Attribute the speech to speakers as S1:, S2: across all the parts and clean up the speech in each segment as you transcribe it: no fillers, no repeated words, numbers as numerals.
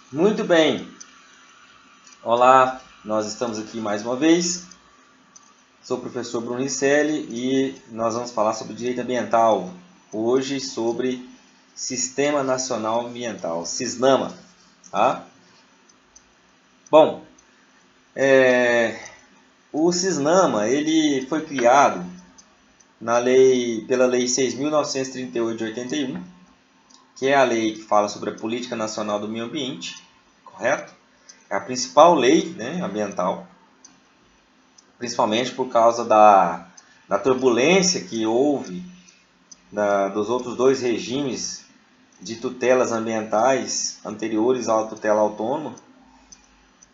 S1: Muito bem, olá, nós estamos aqui mais uma vez. Sou o professor Bruno Ricelli e nós vamos falar sobre direito ambiental. Hoje sobre Sistema Nacional Ambiental, SISNAMA. Tá? Bom, o SISNAMA ele foi criado pela Lei 6.938 de 81, que é a lei que fala sobre a Política Nacional do Meio Ambiente, correto? É a principal lei, né, ambiental, principalmente por causa da turbulência que houve dos outros dois regimes de tutelas ambientais anteriores à tutela autônoma,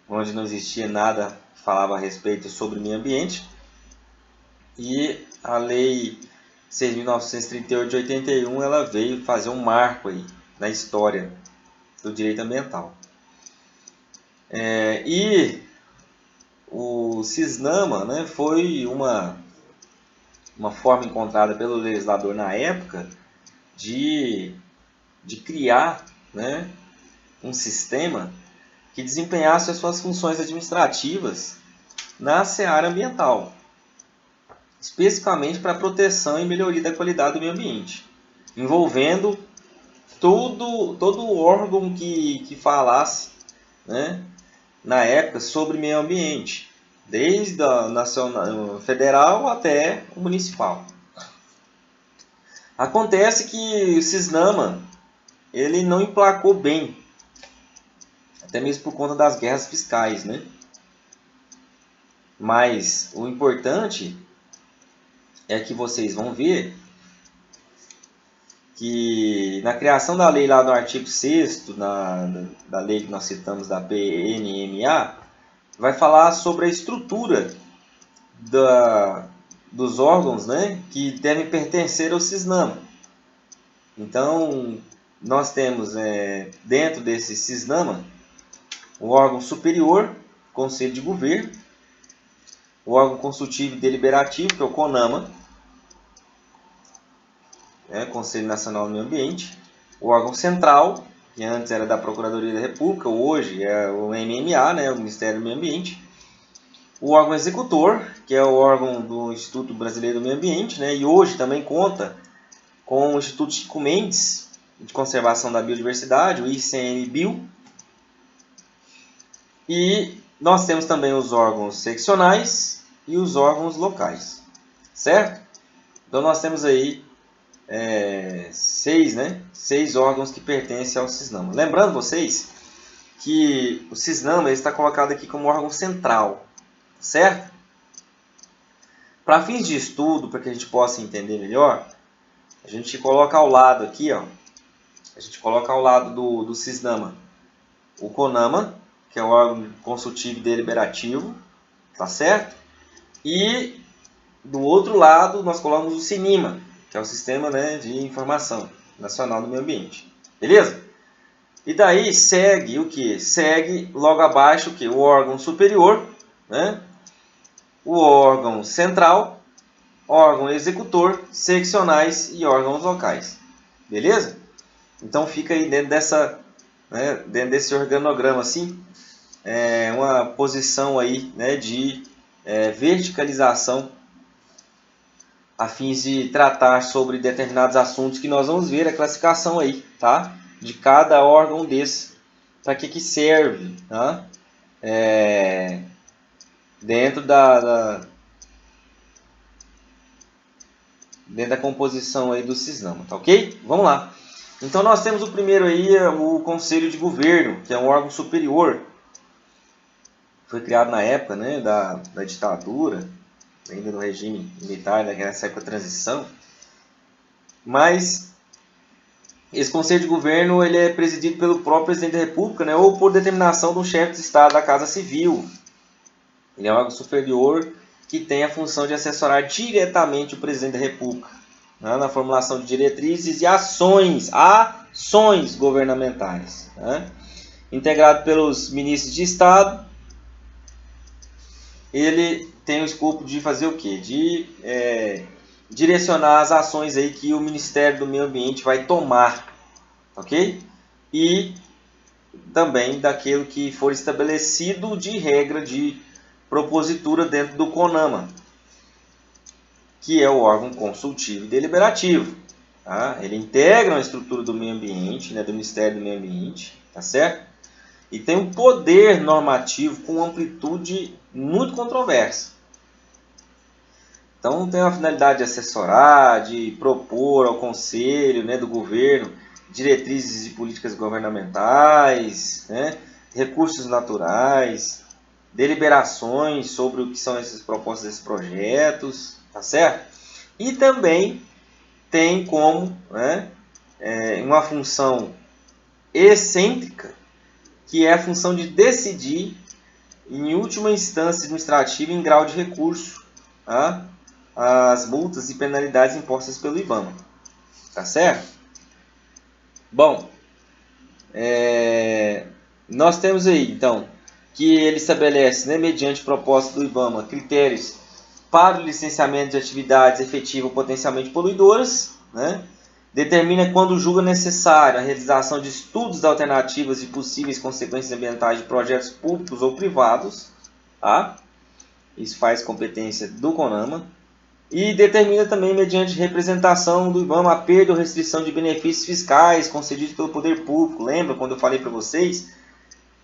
S1: onde não existia nada que falava a respeito sobre meio ambiente. E a Lei 6.938 de 81 ela veio fazer um marco aí na história do direito ambiental. E o SISNAMA, né, foi uma forma encontrada pelo legislador na época de criar, né, um sistema que desempenhasse as suas funções administrativas na seara ambiental, especificamente para a proteção e melhoria da qualidade do meio ambiente, envolvendo todo órgão que falasse, né, na época sobre meio ambiente, desde a nacional, federal até o municipal. Acontece que o SISNAMA ele não emplacou bem, até mesmo por conta das guerras fiscais, né? Mas o importante é que vocês vão ver que na criação da lei lá do artigo 6º, da lei que nós citamos da PNMA, vai falar sobre a estrutura dos órgãos, né, que devem pertencer ao SISNAMA. Então, nós temos dentro desse SISNAMA o órgão superior, Conselho de Governo, o órgão consultivo e deliberativo, que é o CONAMA, Conselho Nacional do Meio Ambiente, o órgão central, que antes era da Procuradoria da República, hoje é o MMA, né, o Ministério do Meio Ambiente, o órgão executor, que é o órgão do Instituto Brasileiro do Meio Ambiente, né, e hoje também conta com o Instituto Chico Mendes de Conservação da Biodiversidade, o ICMBio, e nós temos também os órgãos seccionais e os órgãos locais, certo? Então nós temos aí seis órgãos que pertencem ao SISNAMA. Lembrando vocês que o SISNAMA está colocado aqui como órgão central, certo? Para fins de estudo, para que a gente possa entender melhor, a gente coloca ao lado aqui, ó, a gente coloca ao lado do SISNAMA o CONAMA, que é o órgão consultivo e deliberativo, tá certo? E do outro lado nós colocamos o SINIMA, que é o Sistema, né, de Informação Nacional do Meio Ambiente. Beleza? E daí segue o que? Segue logo abaixo o que? O órgão superior, né? O órgão central, órgão executor, seccionais e órgãos locais. Beleza? Então fica aí dentro desse organograma assim, uma posição aí, né, de verticalização a fins de tratar sobre determinados assuntos que nós vamos ver a classificação aí, tá? De cada órgão desse, para que serve, tá? Dentro dentro da composição aí do SISNAMA, tá ok? Vamos lá. Então nós temos o primeiro aí, o Conselho de Governo, que é um órgão superior. Foi criado na época, né, da ditadura, ainda no regime militar, nessa época da transição. Mas esse Conselho de Governo ele é presidido pelo próprio Presidente da República, né, ou por determinação do chefe de Estado da Casa Civil. Ele é um órgão superior que tem a função de assessorar diretamente o Presidente da República, né, na formulação de diretrizes e ações governamentais. Né? Integrado pelos ministros de Estado, ele tem o escopo de fazer o quê? De direcionar as ações aí que o Ministério do Meio Ambiente vai tomar, ok? E também daquilo que for estabelecido de regra de propositura dentro do CONAMA, que é o órgão consultivo e deliberativo. Tá? Ele integra a estrutura do meio ambiente, né, do Ministério do Meio Ambiente, tá certo? E tem um poder normativo com amplitude muito controversa. Então tem a finalidade de assessorar, de propor ao conselho, né, do governo diretrizes e políticas governamentais, né, recursos naturais, deliberações sobre o que são essas propostas desses projetos, tá certo? E também tem como, né, uma função excêntrica, que é a função de decidir, em última instância administrativa, em grau de recurso, tá? As multas e penalidades impostas pelo IBAMA. Tá certo? Bom, nós temos aí, então, que ele estabelece, né, mediante proposta do IBAMA, critérios para o licenciamento de atividades efetivas ou potencialmente poluidoras, né? Determina quando julga necessária a realização de estudos de alternativas e possíveis consequências ambientais de projetos públicos ou privados, tá? Isso faz competência do CONAMA. E determina também, mediante representação do IBAMA, a perda ou restrição de benefícios fiscais concedidos pelo poder público. Lembra quando eu falei para vocês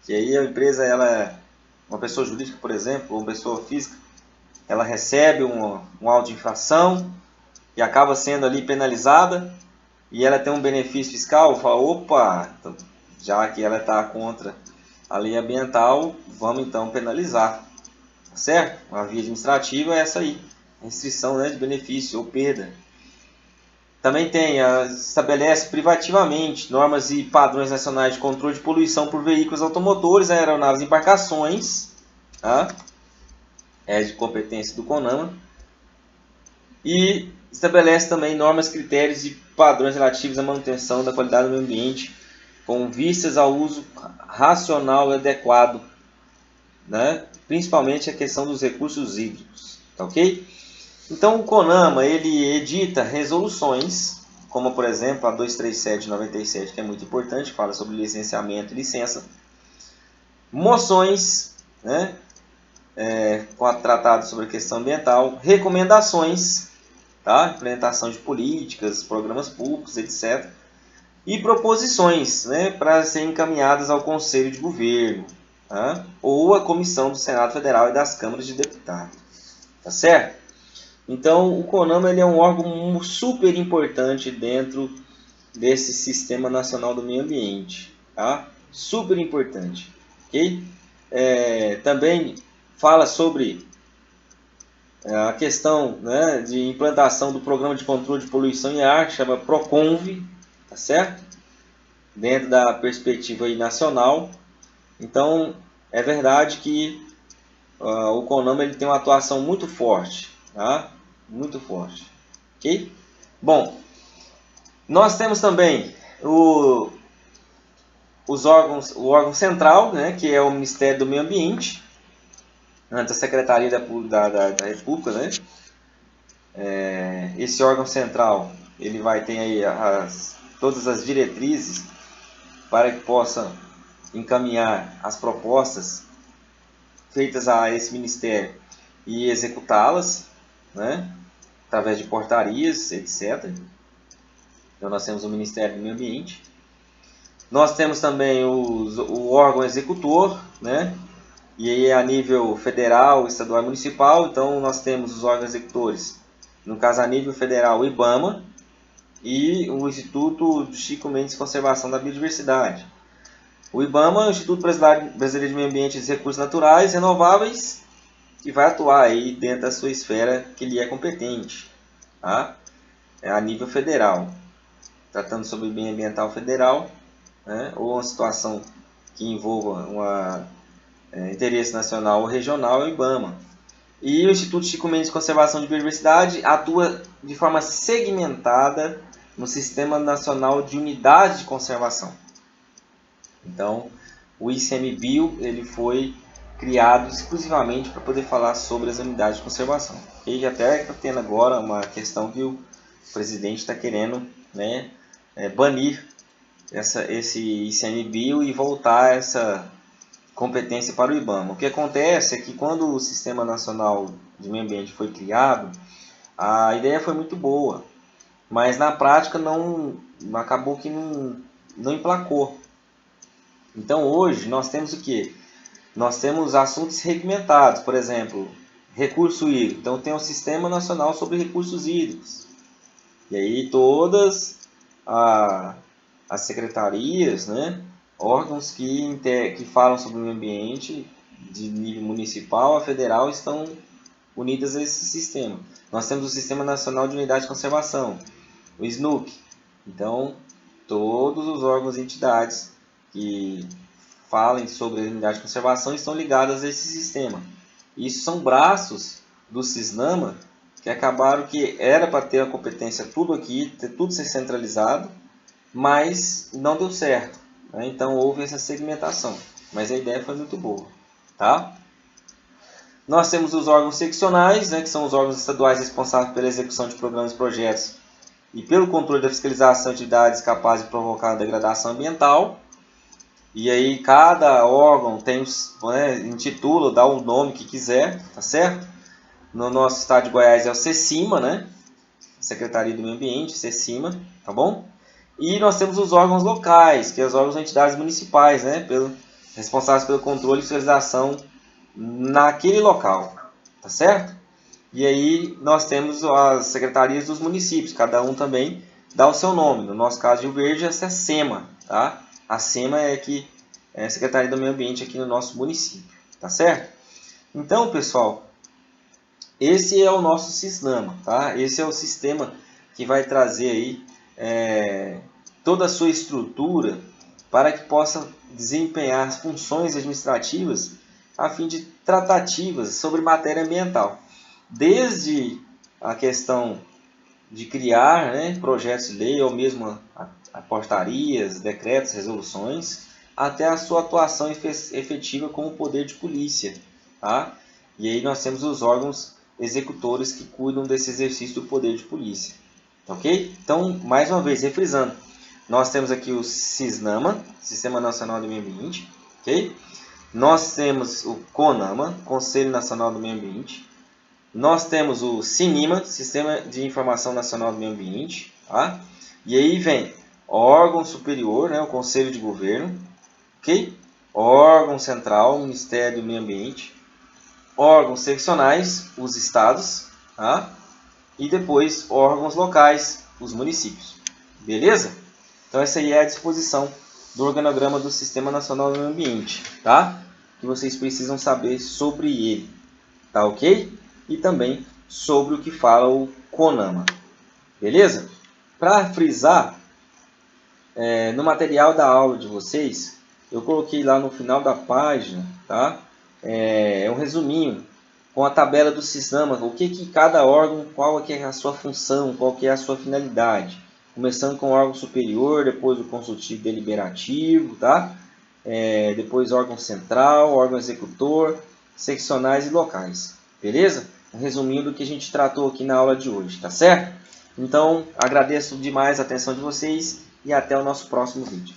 S1: que aí a empresa, uma pessoa jurídica, por exemplo, ou uma pessoa física, ela recebe um auto de infração e acaba sendo ali penalizada, e ela tem um benefício fiscal, fala, opa, então, já que ela está contra a lei ambiental, vamos então penalizar, certo? A via administrativa é essa aí, restrição, né, de benefício ou perda. Também estabelece privativamente normas e padrões nacionais de controle de poluição por veículos automotores, aeronaves e embarcações, tá? É de competência do CONAMA. E estabelece também normas, critérios e padrões relativos à manutenção da qualidade do meio ambiente com vistas ao uso racional e adequado, né? Principalmente a questão dos recursos hídricos, tá ok? Então o CONAMA ele edita resoluções, como por exemplo a 237 de 97, que é muito importante, fala sobre licenciamento e licença, moções, né? Tratado sobre a questão ambiental, recomendações, tá? Implementação de políticas, programas públicos, etc. E proposições, né, para serem encaminhadas ao Conselho de Governo, tá? Ou à Comissão do Senado Federal e das Câmaras de Deputados. Tá certo? Então, o CONAMA ele é um órgão super importante dentro desse Sistema Nacional do Meio Ambiente. Tá? Super importante. Okay? Também fala sobre a questão, né, de implantação do Programa de Controle de Poluição em Ar, que chama PROCONV, tá certo? Dentro da perspectiva aí nacional. Então, é verdade que o CONAMA ele tem uma atuação muito forte, tá? Muito forte, ok? Bom, nós temos também o órgão central, né, que é o Ministério do Meio Ambiente, antes a Secretaria da República, né? Esse órgão central ele vai ter aí todas as diretrizes para que possa encaminhar as propostas feitas a esse ministério e executá-las, né, através de portarias, etc. Então nós temos o Ministério do Meio Ambiente. Nós temos também o órgão executor, né, e aí a nível federal, estadual e municipal. Então nós temos os órgãos executores, no caso a nível federal, o IBAMA e o Instituto Chico Mendes de Conservação da Biodiversidade. O IBAMA é o Instituto Brasileiro de Meio Ambiente e Recursos Naturais Renováveis, que vai atuar aí dentro da sua esfera que lhe é competente, tá? A nível federal, tratando sobre o bem ambiental federal, né? Ou uma situação que envolva interesse nacional ou regional, é o IBAMA. E o Instituto Chico Mendes de Conservação de Biodiversidade atua de forma segmentada no Sistema Nacional de Unidades de Conservação. Então, o ICMBio ele foi criado exclusivamente para poder falar sobre as unidades de conservação. E até está tendo agora uma questão que o presidente está querendo, né, banir esse ICMBio e voltar essa competência para o IBAMA. O que acontece é que quando o Sistema Nacional de Meio Ambiente foi criado, a ideia foi muito boa, mas na prática acabou que não emplacou. Então hoje nós temos o que? Nós temos assuntos segmentados, por exemplo, recurso hídrico. Então tem o Sistema Nacional sobre Recursos Hídricos. E aí todas as secretarias, né, órgãos que falam sobre o meio ambiente, de nível municipal a federal, estão unidas a esse sistema. Nós temos o Sistema Nacional de Unidade de Conservação, o SNUC. Então, todos os órgãos e entidades que falem sobre a unidade de conservação estão ligadas a esse sistema. Isso são braços do CISNAMA que acabaram que era para ter a competência tudo aqui, tudo ser centralizado, mas não deu certo, né? Então houve essa segmentação, mas a ideia foi muito boa, tá? Nós temos os órgãos seccionais, né, que são os órgãos estaduais responsáveis pela execução de programas e projetos e pelo controle da fiscalização de atividades capazes de provocar degradação ambiental. E aí cada órgão tem, né, intitula, dá o nome que quiser, tá certo? No nosso estado de Goiás é o SECIMA, né? Secretaria do Meio Ambiente, SECIMA, tá bom? E nós temos os órgãos locais, que são os órgãos e entidades municipais, né? Responsáveis pelo controle e fiscalização naquele local, tá certo? E aí nós temos as secretarias dos municípios, cada um também dá o seu nome. No nosso caso de Rio Verde, essa é a SEMA, tá? A SEMA é a Secretaria do Meio Ambiente aqui no nosso município, tá certo? Então, pessoal, esse é o nosso CISNAMA, tá? Esse é o sistema que vai trazer aí toda a sua estrutura para que possa desempenhar as funções administrativas a fim de tratativas sobre matéria ambiental. Desde a questão de criar, né, projetos de lei ou mesmo a portarias, decretos, resoluções, até a sua atuação efetiva como poder de polícia, tá? E aí nós temos os órgãos executores que cuidam desse exercício do poder de polícia, ok? Então, mais uma vez, refrisando, nós temos aqui o CISNAMA, Sistema Nacional do Meio Ambiente, ok? Nós temos o CONAMA, Conselho Nacional do Meio Ambiente. Nós temos o CINIMA, Sistema de Informação Nacional do Meio Ambiente, tá? E aí vem órgão superior, né, o Conselho de Governo, ok? Órgão central, Ministério do Meio Ambiente. Órgãos seccionais, os estados, tá? E depois órgãos locais, os municípios. Beleza? Então essa aí é a disposição do organograma do Sistema Nacional do Meio Ambiente, tá? Que vocês precisam saber sobre ele, tá ok? E também sobre o que fala o CONAMA, beleza? Para frisar, no material da aula de vocês, eu coloquei lá no final da página, tá? Um resuminho com a tabela do CISNAMA, o que cada órgão, qual é a sua função, qual que é a sua finalidade. Começando com o órgão superior, depois o consultivo deliberativo, tá? Depois órgão central, órgão executor, seccionais e locais, beleza? Um resuminho do que a gente tratou aqui na aula de hoje, tá certo? Então, agradeço demais a atenção de vocês e até o nosso próximo vídeo.